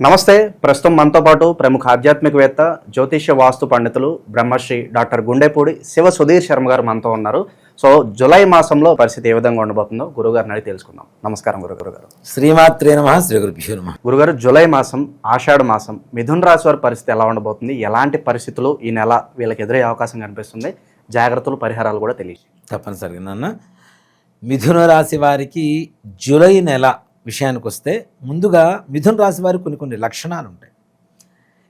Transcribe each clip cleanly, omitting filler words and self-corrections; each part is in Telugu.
నమస్తే. ప్రస్తుతం మనతో పాటు ప్రముఖ ఆధ్యాత్మికవేత్త, జ్యోతిష్య వాస్తు పండితులు బ్రహ్మశ్రీ డాక్టర్ గుండెపూడి శివ సుధీర్ శర్మ గారు మనతో ఉన్నారు. సో జూలై మాసంలో పరిస్థితి ఏ విధంగా ఉండబోతుందో గురుగారిని అడిగి తెలుసుకుందాం. నమస్కారం గురుగారు. శ్రీమాత్రే నమః. శ్రీ గురుభ్యో నమః. గురుగారు, జూలై మాసం, ఆషాఢ మాసం, మిథున రాశి వారి పరిస్థితి ఎలా ఉండబోతుంది? ఎలాంటి పరిస్థితులు ఈ నెల వీళ్ళకి ఎదురయ్యే అవకాశం కనిపిస్తుంది? జాగ్రత్తలు, పరిహారాలు కూడా తెలియదు. తప్పనిసరిగా నాన్న, మిథున రాశి వారికి జూలై నెల విషయానికి వస్తే ముందుగా మిథున రాశి వారికి కొన్ని లక్షణాలు ఉంటాయి.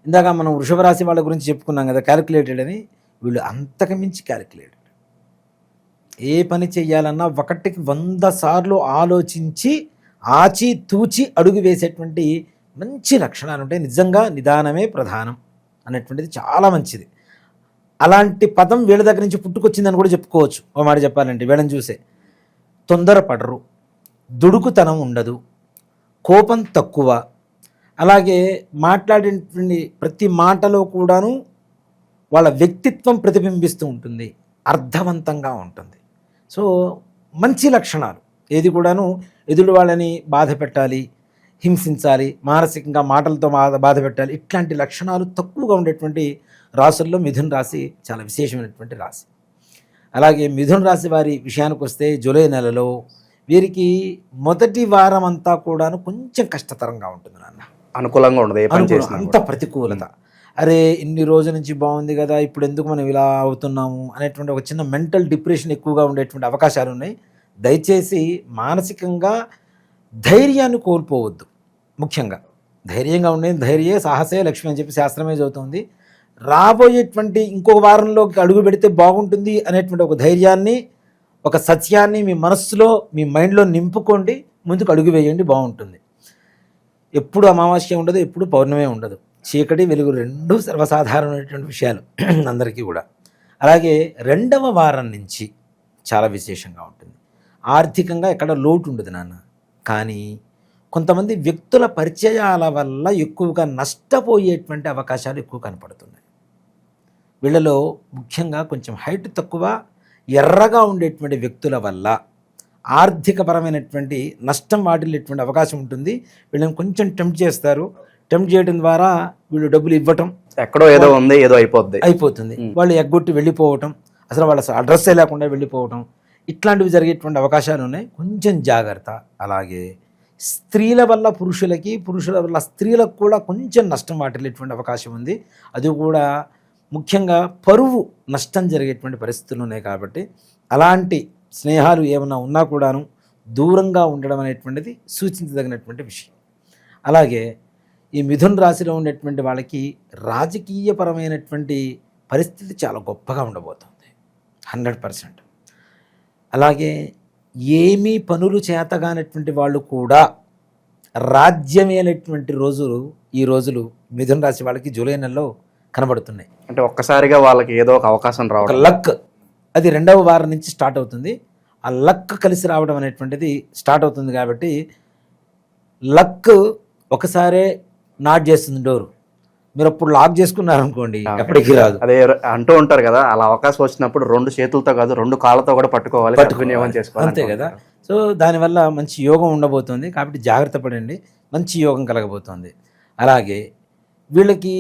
ఇందాక మనం వృషభ రాశి వాళ్ళ గురించి చెప్పుకున్నాం కదా, క్యాలిక్యులేటెడ్ అని. వీళ్ళు అంతకు మించి క్యాలిక్యులేటెడ్. ఏ పని చెయ్యాలన్నా 1కి 100 సార్లు ఆలోచించి ఆచి తూచి అడుగు వేసేటువంటి మంచి లక్షణాలు ఉంటాయి. నిజంగా నిదానమే ప్రధానం అనేటువంటిది చాలా మంచిది. అలాంటి పదం వీళ్ళ దగ్గర నుంచి పుట్టుకొచ్చిందని కూడా చెప్పుకోవచ్చు. ఓ మాట చెప్పాలంటే వీళ్ళని చూసే తొందరపడరు, దుడుకుతనం ఉండదు, కోపం తక్కువ, అలాగే మాట్లాడేటువంటి ప్రతి మాటలో కూడాను వాళ్ళ వ్యక్తిత్వం ప్రతిబింబిస్తూ ఉంటుంది, అర్థవంతంగా ఉంటుంది. సో మంచి లక్షణాలు. ఏది కూడాను ఎదుటి వాళ్ళని బాధ పెట్టాలి, హింసించాలి, మానసికంగా మాటలతో బాధ పెట్టాలి, ఇట్లాంటి లక్షణాలు తక్కువగా ఉండేటువంటి రాసుల్లో మిథున రాశి చాలా విశేషమైనటువంటి రాశి. అలాగే మిథున రాశి వారి విషయానికి వస్తే జూలై నెలలో వీరికి మొదటి వారం అంతా కూడాను కొంచెం కష్టతరంగా ఉంటుంది నాన్న. అనుకూలంగా ఉండదు, ఏ పని చేసినా అంత ప్రతికూలత. అరే ఇన్ని రోజుల నుంచి బాగుంది కదా, ఇప్పుడు ఎందుకు మనం ఇలా అవుతున్నాము అనేటువంటి ఒక చిన్న మెంటల్ డిప్రెషన్ ఎక్కువగా ఉండేటువంటి అవకాశాలు ఉన్నాయి. దయచేసి మానసికంగా ధైర్యాన్ని కోల్పోవద్దు. ముఖ్యంగా ధైర్యంగా ఉండేది ధైర్యే సాహసే లక్ష్మి అని చెప్పి శాస్త్రమే చదువుతుంది. రాబోయేటువంటి ఇంకో వారంలోకి అడుగు పెడితే బాగుంటుంది అనేటువంటి ఒక ధైర్యాన్ని, ఒక సత్యాన్ని మీ మనస్సులో, మీ మైండ్లో నింపుకోండి. ముందుకు అడుగు వేయండి, బాగుంటుంది. ఎప్పుడు అమావాస్య ఉండదు, ఎప్పుడు పౌర్ణమే ఉండదు. చీకటి వెలుగు రెండు సర్వసాధారణమైనటువంటి విషయాలు అందరికీ కూడా. అలాగే 2వ వారం నుంచి చాలా విశేషంగా ఉంటుంది. ఆర్థికంగా ఎక్కడ లోటు ఉండదు నాన్న. కానీ కొంతమంది వ్యక్తుల పరిచయాల వల్ల ఎక్కువగా నష్టపోయేటువంటి అవకాశాలు ఎక్కువ కనపడుతున్నాయి. వీళ్ళలో ముఖ్యంగా కొంచెం హైట్ తక్కువ, ఎర్రగా ఉండేటువంటి వ్యక్తుల వల్ల ఆర్థికపరమైనటువంటి నష్టం వాటిల్లేటువంటి అవకాశం ఉంటుంది. వీళ్ళని కొంచెం టెంప్ట్ చేస్తారు. టెంప్ట్ చేయడం ద్వారా వీళ్ళు డబ్బులు ఇవ్వటం, ఎక్కడో ఏదో ఉంది, ఏదో అయిపోతుంది. వాళ్ళు ఎగ్గొట్టి వెళ్ళిపోవటం, అసలు వాళ్ళ అడ్రస్సే లేకుండా వెళ్ళిపోవటం, ఇట్లాంటివి జరిగేటువంటి అవకాశాలు ఉన్నాయి. కొంచెం జాగ్రత్త. అలాగే స్త్రీల వల్ల పురుషులకి, పురుషుల వల్ల స్త్రీలకు కూడా కొంచెం నష్టం వాటిల్లేటువంటి అవకాశం ఉంది. అది కూడా ముఖ్యంగా పరువు నష్టం జరిగేటువంటి పరిస్థితులు ఉన్నాయి. కాబట్టి అలాంటి స్నేహాలు ఏమైనా ఉన్నా కూడాను దూరంగా ఉండడం అనేటువంటిది సూచించదగినటువంటి విషయం. అలాగే ఈ మిథున రాశిలో ఉండేటువంటి వాళ్ళకి రాజకీయపరమైనటువంటి పరిస్థితి చాలా గొప్పగా ఉండబోతుంది, 100%. అలాగే ఏమీ పనులు చేతగానటువంటి వాళ్ళు కూడా రాజ్యమేనటువంటి రోజులు ఈ రోజులు మిథున రాశి వాళ్ళకి జూలై నెలలో కనబడుతున్నాయి. అంటే ఒక్కసారిగా వాళ్ళకి ఏదో ఒక అవకాశం రావడం, ఒక లక్, అది 2వ వారం నుంచి స్టార్ట్ అవుతుంది. ఆ లక్ కలిసి రావడం అనేటువంటిది స్టార్ట్ అవుతుంది. కాబట్టి లక్ ఒకసారే నాట్ చేస్తుంది డోరు. మీరు అప్పుడు లాక్ చేసుకున్నారనుకోండి, ఎప్పటికీ రాదు. అదే అంటూ ఉంటారు కదా, అలా అవకాశం వచ్చినప్పుడు 2 చేతులతో కాదు 2 కాళ్ళతో కూడా పట్టుకోవాలి, చేసుకోవాలి, అంతే కదా. సో దానివల్ల మంచి యోగం ఉండబోతుంది. కాబట్టి జాగ్రత్త పడండి, మంచి యోగం కలగబోతుంది. అలాగే వీళ్ళకి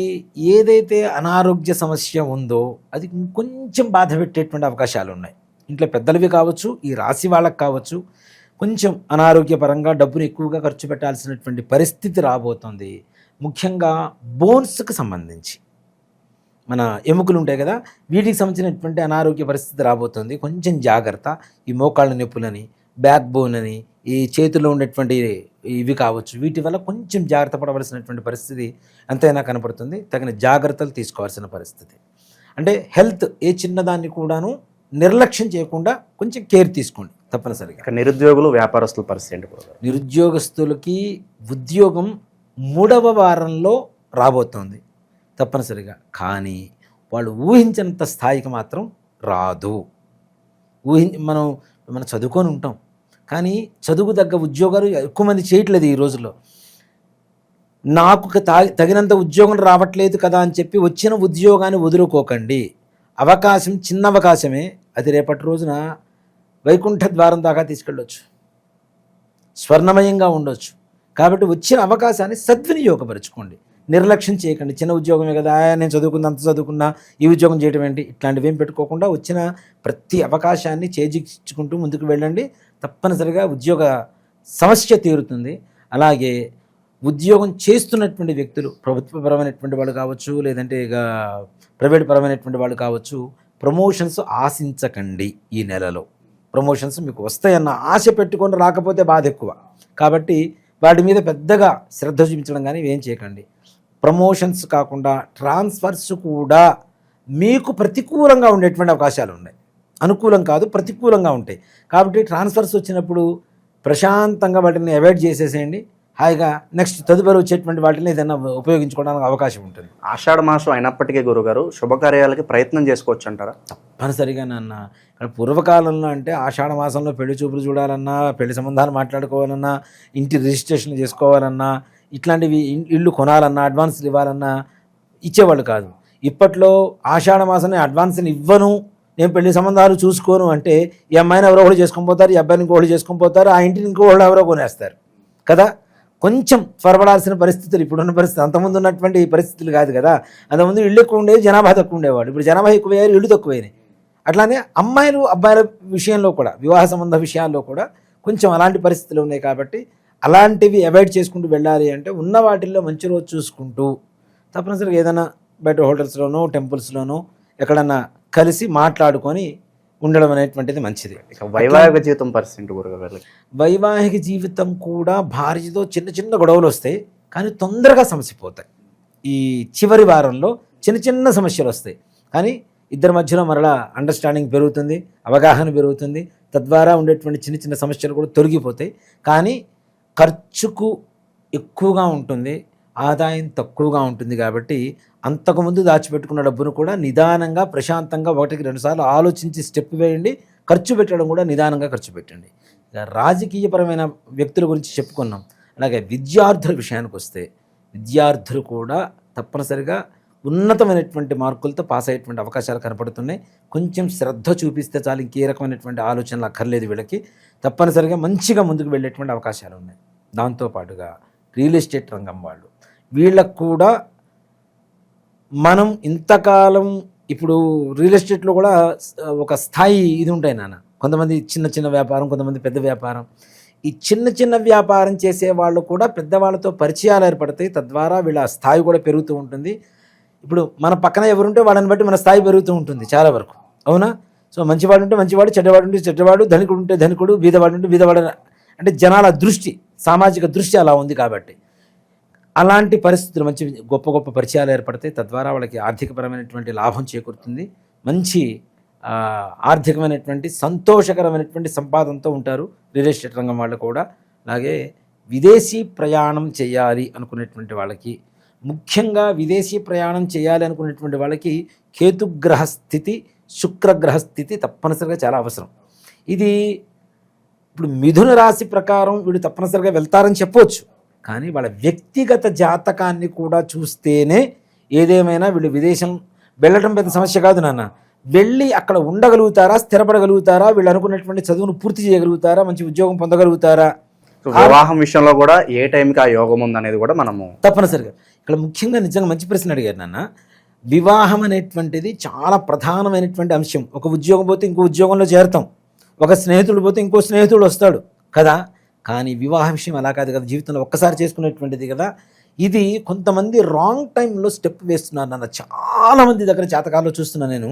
ఏదైతే అనారోగ్య సమస్య ఉందో అది కొంచెం బాధ పెట్టేటువంటి అవకాశాలు ఉన్నాయి. ఇంట్లో పెద్దలవి కావచ్చు, ఈ రాశి వాళ్ళకి కావచ్చు, కొంచెం అనారోగ్యపరంగా డబ్బును ఎక్కువగా ఖర్చు పెట్టాల్సినటువంటి పరిస్థితి రాబోతుంది. ముఖ్యంగా బోన్స్కి సంబంధించి మన ఎముకలు ఉంటాయి కదా, వీటికి సంబంధించినటువంటి అనారోగ్య పరిస్థితి రాబోతుంది. కొంచెం జాగ్రత్త. ఈ మోకాళ్ళ నొప్పులని, బ్యాక్ బోన్ అని, ఈ చేతిలో ఉండేటువంటి ఇవి కావచ్చు, వీటి వల్ల కొంచెం జాగ్రత్త పడవలసినటువంటి పరిస్థితి ఎంతైనా కనపడుతుంది. తగిన జాగ్రత్తలు తీసుకోవాల్సిన పరిస్థితి. అంటే హెల్త్ ఏ చిన్నదాన్ని కూడాను నిర్లక్ష్యం చేయకుండా కొంచెం కేర్ తీసుకోండి తప్పనిసరిగా. నిరుద్యోగులు, వ్యాపారస్తుల పరిస్థితి? నిరుద్యోగస్తులకి ఉద్యోగం 3వ వారంలో రాబోతోంది తప్పనిసరిగా. కానీ వాళ్ళు ఊహించినంత స్థాయికి మాత్రం రాదు. మనం చదువుకొని ఉంటాం, కానీ చదువు తగ్గ ఉద్యోగాలు ఎక్కువ మంది చేయట్లేదు ఈ రోజుల్లో. నాకు తగినంత ఉద్యోగం రావట్లేదు కదా అని చెప్పి వచ్చిన ఉద్యోగాన్ని వదులుకోకండి. అవకాశం చిన్న అవకాశమే, అది రేపటి రోజున వైకుంఠ ద్వారం దాకా తీసుకెళ్ళొచ్చు, స్వర్ణమయంగా ఉండొచ్చు. కాబట్టి వచ్చిన అవకాశాన్ని సద్వినియోగపరచుకోండి, నిర్లక్ష్యం చేయకండి. చిన్న ఉద్యోగమే కదా, నేను చదువుకున్నా, అంత చదువుకున్నా, ఈ ఉద్యోగం చేయడం ఏంటి, ఇట్లాంటివి ఏం పెట్టుకోకుండా వచ్చిన ప్రతి అవకాశాన్ని చేజిక్కుంటూ ముందుకు వెళ్ళండి. తప్పనిసరిగా ఉద్యోగ సమస్య తీరుతుంది. అలాగే ఉద్యోగం చేస్తున్నటువంటి వ్యక్తులు, ప్రభుత్వపరమైనటువంటి వాళ్ళు కావచ్చు, లేదంటే ఇక ప్రైవేట్ పరమైనటువంటి వాళ్ళు కావచ్చు, ప్రమోషన్స్ ఆశించకండి. ఈ నెలలో ప్రమోషన్స్ మీకు వస్తాయన్న ఆశ పెట్టుకొని రాకపోతే బాధ ఎక్కువ. కాబట్టి వాటి మీద పెద్దగా శ్రద్ధ చూపించడం కానీ ఏం చేయకండి. ప్రమోషన్స్ కాకుండా ట్రాన్స్ఫర్స్ కూడా మీకు ప్రతికూలంగా ఉండేటువంటి అవకాశాలు ఉన్నాయి. అనుకూలం కాదు, ప్రతికూలంగా ఉంటాయి. కాబట్టి ట్రాన్స్ఫర్స్ వచ్చినప్పుడు ప్రశాంతంగా వాటిని అవాయిడ్ చేసేసేయండి. హాయిగా నెక్స్ట్ తదుపరి వచ్చేటువంటి వాటిని ఏదైనా ఉపయోగించుకోవడానికి అవకాశం ఉంటుంది. ఆషాఢ మాసం అయినప్పటికీ గురుగారు శుభకార్యాలకి ప్రయత్నం చేసుకోవచ్చు అంటారా? తప్పనిసరిగా నాన్న. ఇక్కడ పూర్వకాలంలో అంటే ఆషాఢ మాసంలో పెళ్లి చూపులు చూడాలన్నా, పెళ్లి సంబంధాలు మాట్లాడుకోవాలన్నా, ఇంటి రిజిస్ట్రేషన్ చేసుకోవాలన్నా, ఇట్లాంటివి ఇల్లు కొనాలన్నా, అడ్వాన్స్లు ఇవ్వాలన్నా ఇచ్చేవాళ్ళు కాదు. ఇప్పట్లో ఆషాఢ మాసాన్ని అడ్వాన్స్ని ఇవ్వను, నేను పెళ్లి సంబంధాలు చూసుకోను అంటే ఈ అమ్మాయిని ఎవరో ఒకటి చేసుకొని పోతారు, ఈ అబ్బాయిని ఇంకోళ్ళు చేసుకొని పోతారు, ఆ ఇంటిని ఇంకోళ్ళు ఎవరో కొనేస్తారు కదా. కొంచెం త్వరపడాల్సిన పరిస్థితులు ఇప్పుడున్న పరిస్థితి, అంతకుముందు ఉన్నటువంటి పరిస్థితులు కాదు కదా. అంతకుముందు ఇళ్ళు ఎక్కువ ఉండేది, జనాభా తక్కువ ఉండేవాడు. ఇప్పుడు జనాభా ఎక్కువయ్యారు, ఇళ్ళు తక్కువైనాయి. అట్లానే అమ్మాయిలు అబ్బాయిల విషయంలో కూడా, వివాహ సంబంధ విషయాల్లో కూడా కొంచెం అలాంటి పరిస్థితులు ఉన్నాయి. కాబట్టి అలాంటివి అవాయిడ్ చేసుకుంటూ వెళ్ళాలి అంటే ఉన్న వాటిల్లో మంచి రోజు చూసుకుంటూ తప్పనిసరిగా ఏదైనా బయట హోటల్స్లోనో, టెంపుల్స్లోనో ఎక్కడన్నా కలిసి మాట్లాడుకొని ఉండడం అనేటువంటిది మంచిది. వైవాహిక జీవితం పరిస్థితి గురుగారు, వైవాహిక జీవితం కూడా భార్యతో చిన్న చిన్న గొడవలు వస్తాయి, కానీ తొందరగా సమసిపోతాయి. ఈ చివరి వారంలో చిన్న చిన్న సమస్యలు వస్తాయి, కానీ ఇద్దరి మధ్యలో మరలా అండర్స్టాండింగ్ పెరుగుతుంది, అవగాహన పెరుగుతుంది. తద్వారా ఉండేటువంటి చిన్న చిన్న సమస్యలు కూడా తొలగిపోతాయి. కానీ ఖర్చుకు ఎక్కువగా ఉంటుంది, ఆదాయం తక్కువగా ఉంటుంది. కాబట్టి అంతకుముందు దాచిపెట్టుకున్న డబ్బును కూడా నిదానంగా, ప్రశాంతంగా 1-2 సార్లు ఆలోచించి స్టెప్ వేయండి. ఖర్చు పెట్టడం కూడా నిదానంగా ఖర్చు పెట్టండి. రాజకీయపరమైన వ్యక్తుల గురించి చెప్పుకున్నాం. అలాగే విద్యార్థుల విషయానికి వస్తే విద్యార్థులు కూడా తప్పనిసరిగా ఉన్నతమైనటువంటి మార్కులతో పాస్ అయ్యేటువంటి అవకాశాలు కనపడుతున్నాయి. కొంచెం శ్రద్ధ చూపిస్తే చాలు, ఇంకే రకమైనటువంటి ఆలోచనలు అక్కర్లేదు వీళ్ళకి. తప్పనిసరిగా మంచిగా ముందుకు వెళ్ళేటువంటి అవకాశాలు ఉన్నాయి. దాంతోపాటుగా రియల్ ఎస్టేట్ రంగం వాళ్ళు, వీళ్ళకు కూడా మనం ఇంతకాలం ఇప్పుడు రియల్ ఎస్టేట్లో కూడా ఒక స్థాయి ఇది ఉంటాయి నాన్న. కొంతమంది చిన్న చిన్న వ్యాపారం, కొంతమంది పెద్ద వ్యాపారం. ఈ చిన్న చిన్న వ్యాపారం చేసే వాళ్ళు కూడా పెద్దవాళ్ళతో పరిచయాలు ఏర్పడతాయి. తద్వారా వీళ్ళ స్థాయి కూడా పెరుగుతూ ఉంటుంది. ఇప్పుడు మన పక్కన ఎవరుంటే వాళ్ళని బట్టి మన స్థాయి పెరుగుతూ ఉంటుంది చాలా వరకు, అవునా? సో మంచివాడు ఉంటే మంచివాడు, చెడ్డవాడు ఉంటే చెడ్డవాడు, ధనికుడు ఉంటే ధనికుడు, బీదవాడు ఉంటే బీదవాడు. అంటే జనాల దృష్టి, సామాజిక దృష్టి అలా ఉంది. కాబట్టి అలాంటి పరిస్థితులు, మంచి గొప్ప గొప్ప పరిచయాలు ఏర్పడతాయి. తద్వారా వాళ్ళకి ఆర్థికపరమైనటువంటి లాభం చేకూరుతుంది. మంచి ఆర్థికమైనటువంటి సంతోషకరమైనటువంటి సంపాదనతో ఉంటారు రియల్ ఎస్టేట్ రంగం వాళ్ళు కూడా. అలాగే విదేశీ ప్రయాణం చేయాలి అనుకునేటువంటి వాళ్ళకి, ముఖ్యంగా విదేశీ ప్రయాణం చేయాలి అనుకునేటువంటి వాళ్ళకి కేతుగ్రహ స్థితి, శుక్రగ్రహ స్థితి తప్పనిసరిగా చాలా అవసరం. ఇది ఇప్పుడు మిథున రాశి ప్రకారం వీళ్ళు తప్పనిసరిగా వెళ్తారని చెప్పవచ్చు. కానీ వాళ్ళ వ్యక్తిగత జాతకాన్ని కూడా చూస్తేనే ఏదేమైనా వీళ్ళు విదేశం వెళ్ళడం పెద్ద సమస్య కాదు నాన్న. వెళ్ళి అక్కడ ఉండగలుగుతారా, స్థిరపడగలుగుతారా, వీళ్ళు అనుకున్నటువంటి చదువును పూర్తి చేయగలుగుతారా, మంచి ఉద్యోగం పొందగలుగుతారా, వివాహం విషయంలో కూడా ఏ టైంకి ఆ యోగం ఉందనేది కూడా మనము తప్పనిసరిగా. ఇక్కడ ముఖ్యంగా నిజంగా మంచి ప్రశ్న అడిగారు నాన్న. వివాహం అనేటువంటిది చాలా ప్రధానమైనటువంటి అంశం. ఒక ఉద్యోగం పోతే ఇంకో ఉద్యోగంలో చేరతాం, ఒక స్నేహితుడు పోతే ఇంకో స్నేహితుడు వస్తాడు కదా. కానీ వివాహ విషయం అలా కాదు కదా, జీవితంలో ఒక్కసారి చేసుకునేటువంటిది కదా. ఇది కొంతమంది రాంగ్ టైంలో స్టెప్ వేస్తున్నారు నాన్న. చాలామంది దగ్గర జాతకాల్లో చూస్తున్నాను నేను.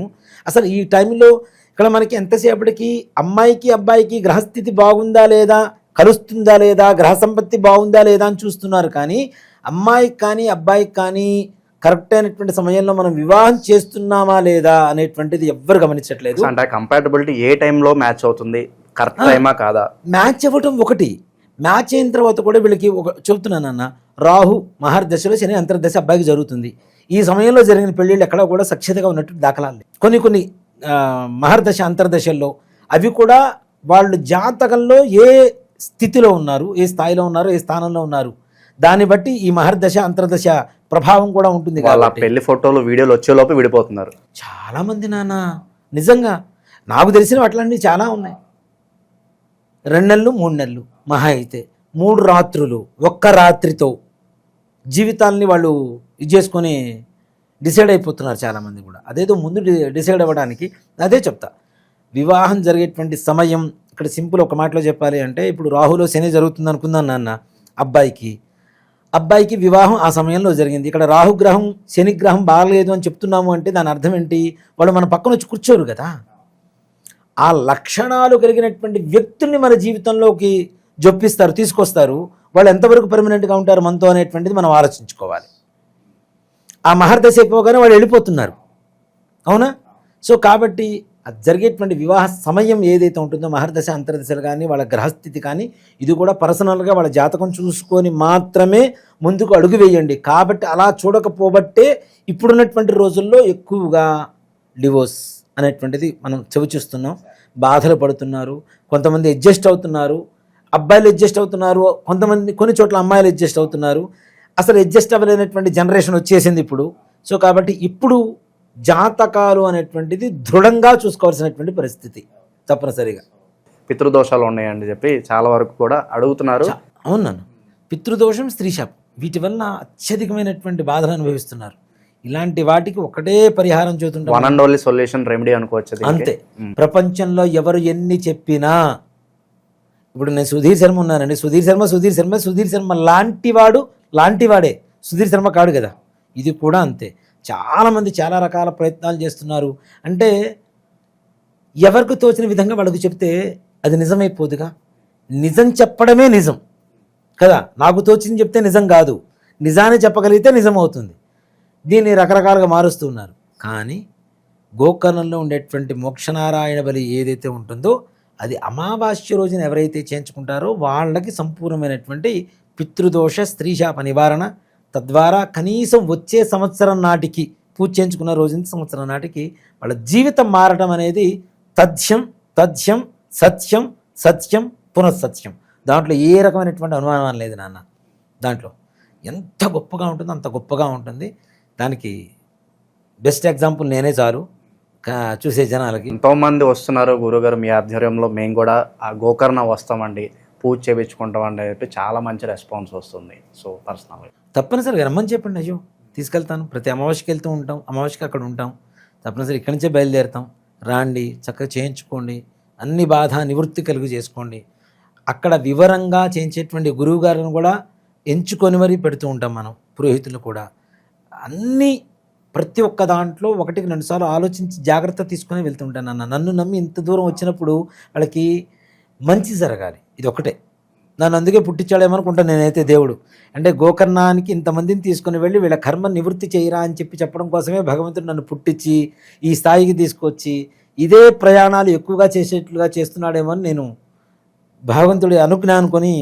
అసలు ఈ టైంలో ఇక్కడ మనకి ఎంతసేపటికి అమ్మాయికి అబ్బాయికి గ్రహస్థితి బాగుందా లేదా, కలుస్తుందా లేదా, గ్రహ సంపత్తి బాగుందా లేదా అని చూస్తున్నారు. కానీ అమ్మాయికి కానీ అబ్బాయికి కానీ కరెక్ట్ అయినటువంటి సమయంలో మనం వివాహం చేస్తున్నామా లేదా అనేటువంటిది ఎవ్వరు గమనించట్లేదు. అంటే కంపాటబిలిటీ ఏ టైంలో మ్యాచ్ అవుతుంది, కరెక్ట్ టైమా కాదా, మ్యాచ్ అవ్వటం ఒకటి. మ్యాచ్ అయిన తర్వాత కూడా వీళ్ళకి ఒక చెబుతున్నానన్న, రాహు మహర్దశలో శని అంతర్దశ అబ్బాయికి జరుగుతుంది. ఈ సమయంలో జరిగిన పెళ్ళిళ్ళు ఎక్కడా కూడా సఖ్యతగా ఉన్నట్టు దాఖలాలు. కొన్ని మహర్దశ అంతర్దశల్లో అవి కూడా వాళ్ళు జాతకంలో ఏ స్థితిలో ఉన్నారు, ఏ స్థాయిలో ఉన్నారు, ఏ స్థానంలో ఉన్నారు, దాన్ని బట్టి ఈ మహర్దశ అంతర్దశ ప్రభావం కూడా ఉంటుంది. పెళ్లి ఫోటోలు వీడియోలు వచ్చేలోపు విడిపోతున్నారు చాలా మంది నాన్న. నిజంగా నాకు తెలిసిన అట్లాంటివి చాలా ఉన్నాయి. 2 నెలలు 3 నెలలు మహా అయితే 3 రాత్రులు ఒక్క రాత్రితో జీవితాల్ని వాళ్ళు ఇది చేసుకొని డిసైడ్ అయిపోతున్నారు చాలామంది కూడా. అదేదో ముందు డిసైడ్ అవ్వడానికి అదే చెప్తా. వివాహం జరిగేటువంటి సమయం ఇక్కడ సింపుల్ ఒక మాటలో చెప్పాలి అంటే, ఇప్పుడు రాహులో శని జరుగుతుంది అనుకుందాం నాన్న, అబ్బాయికి వివాహం ఆ సమయంలో జరిగింది. ఇక్కడ రాహుగ్రహం శనిగ్రహం బాగలేదు అని చెప్తున్నాము అంటే దాని అర్థం ఏంటి? వాళ్ళు మన పక్కన వచ్చి కూర్చోరు కదా. ఆ లక్షణాలు కలిగినటువంటి వ్యక్తుల్ని మన జీవితంలోకి జొప్పిస్తారు, తీసుకొస్తారు. వాళ్ళు ఎంతవరకు పర్మనెంట్గా ఉంటారు మనతో అనేటువంటిది మనం ఆలోచించుకోవాలి. ఆ మహర్దశ అయిపోగానే వాళ్ళు వెళ్ళిపోతున్నారు, అవునా? సో కాబట్టి అది జరిగేటువంటి వివాహ సమయం ఏదైతే ఉంటుందో మహర్దశ అంతర్దశలు కానీ వాళ్ళ గ్రహస్థితి కానీ ఇది కూడా పర్సనల్గా వాళ్ళ జాతకం చూసుకొని మాత్రమే ముందుకు అడుగు వేయండి. కాబట్టి అలా చూడకపోబట్టే ఇప్పుడున్నటువంటి రోజుల్లో ఎక్కువగా డివోర్స్ అనేటువంటిది మనం చూస్తున్నాం. బాధలు పడుతున్నారు, కొంతమంది అడ్జస్ట్ అవుతున్నారు, అబ్బాయిలు అడ్జస్ట్ అవుతున్నారు, కొన్ని చోట్ల అమ్మాయిలు అడ్జస్ట్ అవుతున్నారు. అసలు అడ్జస్ట్ అవ్వలేనటువంటి జనరేషన్ వచ్చేసింది ఇప్పుడు. సో కాబట్టి ఇప్పుడు జాతకాలు అనేటువంటిది దృఢంగా చూసుకోవాల్సినటువంటి పరిస్థితి తప్పనిసరిగా. పితృదోషాలు ఉన్నాయని చెప్పి చాలా వరకు కూడా అడుగుతున్నారు. అవునన్నా, పితృదోషం, స్త్రీశాపం వీటి వల్ల అత్యధికమైనటువంటి బాధలు అనుభవిస్తున్నారు. ఇలాంటి వాటికి ఒకటే పరిహారం చూస్తుంటాం, one and only solution remedy అనుకోవచ్చు అంతే. ప్రపంచంలో ఎవరు ఎన్ని ఇప్పుడు నేను సుధీర్ శర్మ ఉన్నానండి, సుధీర్ శర్మ లాంటివాడే సుధీర్ శర్మ కాడు కదా. ఇది కూడా అంతే. చాలామంది చాలా రకాల ప్రయత్నాలు చేస్తున్నారు. అంటే ఎవరికి తోచిన విధంగా వాళ్ళకు చెప్తే అది నిజమైపోదుగా. నిజం చెప్పడమే నిజం కదా. నాకు తోచింది చెప్తే నిజం కాదు, నిజాన్ని చెప్పగలిగితే నిజం అవుతుంది. దీన్ని రకరకాలుగా మారుస్తూ ఉన్నారు. కానీ గోకర్ణంలో ఉండేటువంటి మోక్షనారాయణ బలి ఏదైతే ఉంటుందో అది అమావాస్య రోజున ఎవరైతే చేయించుకుంటారో వాళ్ళకి సంపూర్ణమైనటువంటి పితృదోష స్త్రీశాప నివారణ, తద్వారా కనీసం వచ్చే సంవత్సరం నాటికి పూజ చేయించుకున్న రోజు నుంచి సంవత్సరం నాటికి వాళ్ళ జీవితం మారటం అనేది తథ్యం తథ్యం సత్యం సత్యం పునఃసత్యం. దాంట్లో ఏ రకమైనటువంటి అనుమానం లేదు నాన్న. దాంట్లో ఎంత గొప్పగా ఉంటుందో అంత గొప్పగా ఉంటుంది. దానికి బెస్ట్ ఎగ్జాంపుల్ నేనే చాలు చూసే జనాలకి. ఎంతోమంది వస్తున్నారు గురుగారు మీ ఆధ్వర్యంలో, మేము కూడా ఆ గోకర్ణ వస్తామండి, పూజ చేయించుకుంటామండి చెప్పి చాలా మంచి రెస్పాన్స్ వస్తుంది. సో పర్సనల్ తప్పనిసరిగా రమ్మని చెప్పండి. అయ్యో తీసుకెళ్తాను, ప్రతి అమావాస్యకి వెళ్తూ ఉంటాం, అమావాస్యకి అక్కడ ఉంటాం, తప్పనిసరి ఇక్కడి నుంచే బయలుదేరుతాం. రాండి, చక్కగా చేయించుకోండి, అన్ని బాధ నివృత్తి కలుగు చేసుకోండి. అక్కడ వివరంగా చేయించేటువంటి గురువు గారిని కూడా ఎంచుకొని మరీ పెడుతూ ఉంటాం మనం, పురోహితులు కూడా. అన్నీ ప్రతి ఒక్క దాంట్లో 1-2 సార్లు ఆలోచించి జాగ్రత్త తీసుకొని వెళ్తుంటాను. నన్ను నమ్మి ఇంత దూరం వచ్చినప్పుడు వాళ్ళకి మంచి జరగాలి, ఇది ఒకటే. నన్ను అందుకే పుట్టించాడేమనుకుంటాను నేనైతే దేవుడు. అంటే గోకర్ణానికి ఇంతమందిని తీసుకుని వెళ్ళి వీళ్ళ కర్మ నివృత్తి చేయరా అని చెప్పడం కోసమే భగవంతుడు నన్ను పుట్టించి ఈ స్థాయికి తీసుకొచ్చి ఇదే ప్రయాణాలు ఎక్కువగా చేసేట్లుగా చేస్తున్నాడేమో అని నేను భగవంతుడి అనుజ్ఞ అనుకొని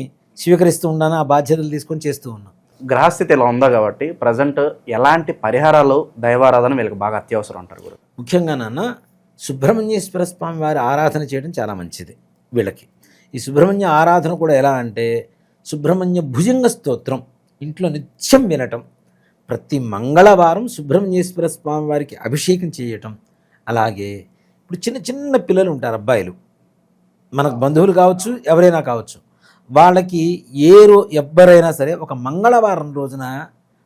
స్వీకరిస్తూ ఉన్నాను. ఆ బాధ్యతలు తీసుకొని చేస్తూ ఉన్నాను. గ్రహస్థితి ఇలా ఉందా కాబట్టి ప్రజెంట్ ఎలాంటి పరిహారాలు, దైవారాధన వీళ్ళకి బాగా అత్యవసరం అంటారు గురు? ముఖ్యంగా నాన్న సుబ్రహ్మణ్యేశ్వర స్వామి వారి ఆరాధన చేయడం చాలా మంచిది వీళ్ళకి. ఈ సుబ్రహ్మణ్య ఆరాధన కూడా ఎలా అంటే సుబ్రహ్మణ్య భుజంగ స్తోత్రం ఇంట్లో నిత్యం వినటం, ప్రతి మంగళవారం సుబ్రహ్మణ్యేశ్వర స్వామి వారికి అభిషేకం చేయటం. అలాగే ఇప్పుడు చిన్న చిన్న పిల్లలు ఉంటారు, అబ్బాయిలు, మనకు బంధువులు కావచ్చు, ఎవరైనా కావచ్చు, వాళ్ళకి ఎవ్వరైనా సరే ఒక మంగళవారం రోజున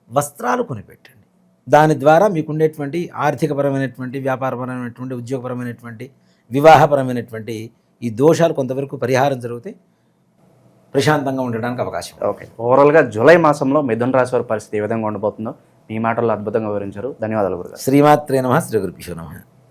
వస్త్రాలు కొనిపెట్టండి. దాని ద్వారా మీకు ఉండేటువంటి ఆర్థికపరమైనటువంటి, వ్యాపారపరమైనటువంటి, ఉద్యోగపరమైనటువంటి, వివాహపరమైనటువంటి ఈ దోషాలు కొంతవరకు పరిహారం జరిగితే ప్రశాంతంగా ఉండడానికి అవకాశం. ఓకే, ఓవరాల్గా జూలై మాసంలో మిథున రాశి వారి పరిస్థితి ఏ విధంగా ఉండబోతుందో మీ మాటల్లో అద్భుతంగా వివరించారు. ధన్యవాదాలు గురుగారు. శ్రీమాత్రే నమః. శ్రీ గురుభ్యో నమః.